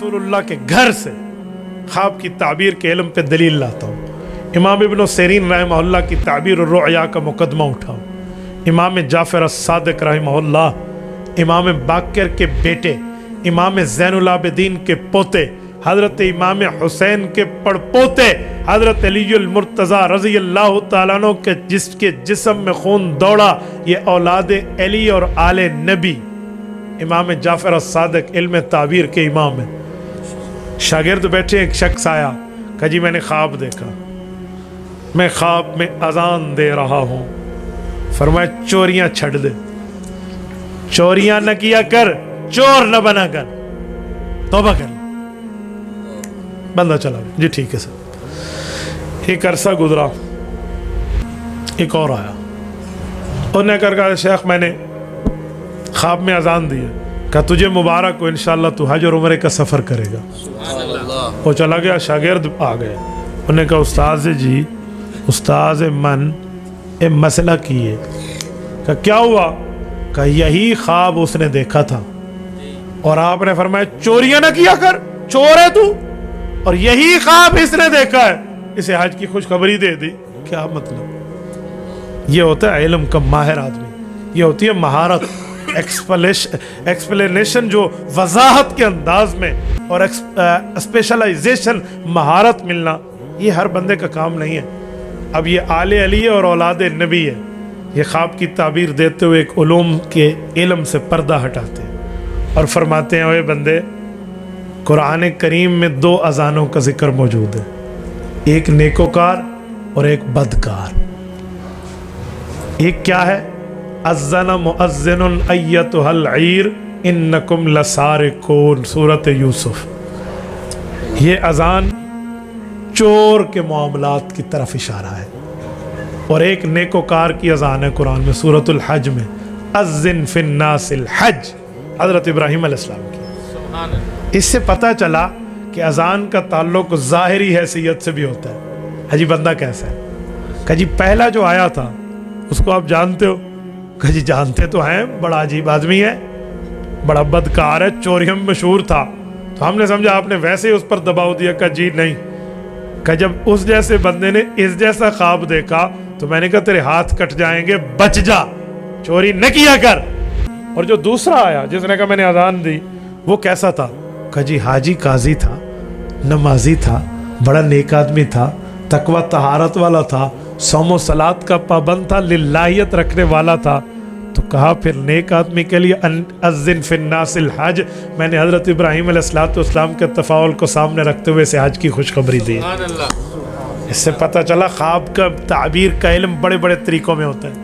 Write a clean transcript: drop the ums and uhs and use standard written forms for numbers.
रसूल के घर से ख्वाब की ताबीर के इल्म पे दलील लाता हूँ। इमाम इब्न सीरीन रहमहुल्लाह की ताबीर और रुया का मुकदमा उठाओ। इमाम जाफ़र as-सादिक रहमहुल्लाह, इमाम बाक़िर के बेटे, इमाम ज़ैनुल आबिदीन के पोते, हज़रत इमाम हुसैन के पड़पोते, हज़रत अलीयुल मुर्तज़ा रज़ी अल्लाह तआला अन्हु के जिसके जिस्म में खून दौड़ा, ये औलाद अली और आले नबी। इमाम जाफ़र as-सादिक इल्म ताबीर के इमाम है। शागिर्द बैठे, एक शख्स आया, कहा जी मैंने ख्वाब देखा, मैं ख्वाब में अजान दे रहा हूँ। फरमाया चोरियाँ छड़ दे, चोरियाँ न किया कर, चोर न बना कर, तौबा कर। बंदा चला गया, जी ठीक है सर। एक अरसा गुजरा, एक और आया, उन्हें कर कहा शेख मैंने ख्वाब में अजान दी है, कहा तुझे मुबारक हो, इंशाअल्लाह तू हज और उम्रे का सफ़र करेगा। वो चला गया, शागिर्द आ गए, उन्हें कहा उस्ताद जी, उस्ताद मन ए मसला की है। कहा क्या हुआ? कहा यही ख्वाब उसने देखा था और आपने फरमाया चोरियां ना किया कर, चोर है तू, और यही ख्वाब इसने देखा है, इसे हज की खुशखबरी दे दी। क्या मतलब? ये होता है इल्म का माहिर आदमी, ये होती है महारत, एक्सप्लेनेशन जो वजाहत के अंदाज में, और स्पेशलाइजेशन, महारत मिलना, ये हर बंदे का काम नहीं है। अब ये आले अली है और औलाद नबी है, ये ख्वाब की ताबीर देते हुए एक उलूम के इल्म से पर्दा हटाते हैं और फरमाते हैं, ओए बंदे, कुरान करीम में 2 अजानों का जिक्र मौजूद है, एक नेकोकार और एक बदकार। एक क्या है? अज़्ज़न मुअज़्ज़िनुन अय्यतुहल ईर इन्नकुम लसारिकून, सूरत यूसुफ। ये अजान चोर के मामलात की तरफ इशारा है। और एक नेकोकार की अजान है कुरान में, सूरतुल हज में, अज़्ज़िन फिन्नासिल हज, हज़रत इब्राहीम अलैहिस्सलाम की। इससे पता चला कि अजान का ताल्लुक ज़ाहिरी हैसियत से भी होता है। हाजी बंदा कैसा है? कहा जी पहला जो आया था उसको आप जानते हो? कहा जी जानते तो हैं, बड़ा अजीब आदमी है, बड़ा बदकार है, चोरियों में मशहूर था। तो हमने समझा आपने वैसे ही उस पर दबाव दिया। कहा जी नहीं। कहा जब उस जैसे बंदे ने इस जैसा ख्वाब देखा तो मैंने कहा तेरे हाथ कट जाएंगे, बच जा, चोरी न किया कर। और जो दूसरा आया जिसने कहा मैंने अजान दी, वो कैसा था? कहा जी हाजी काजी था, नमाजी था, बड़ा नेक आदमी था, तकवा तहारत वाला था, सौम सलात का पाबंद था, लिल्लाहियत रखने वाला था। तो कहा फिर नेक आदमी के लिए अज़्ज़िन फिन्नासिल हज, मैंने हज़रत इब्राहीम अलैहिस्सलाम के तफ़ाउल को सामने रखते हुए से हज की खुशखबरी दी। इससे पता चला ख्वाब का ताबीर का इल्म बड़े बड़े तरीक़ों में होता है।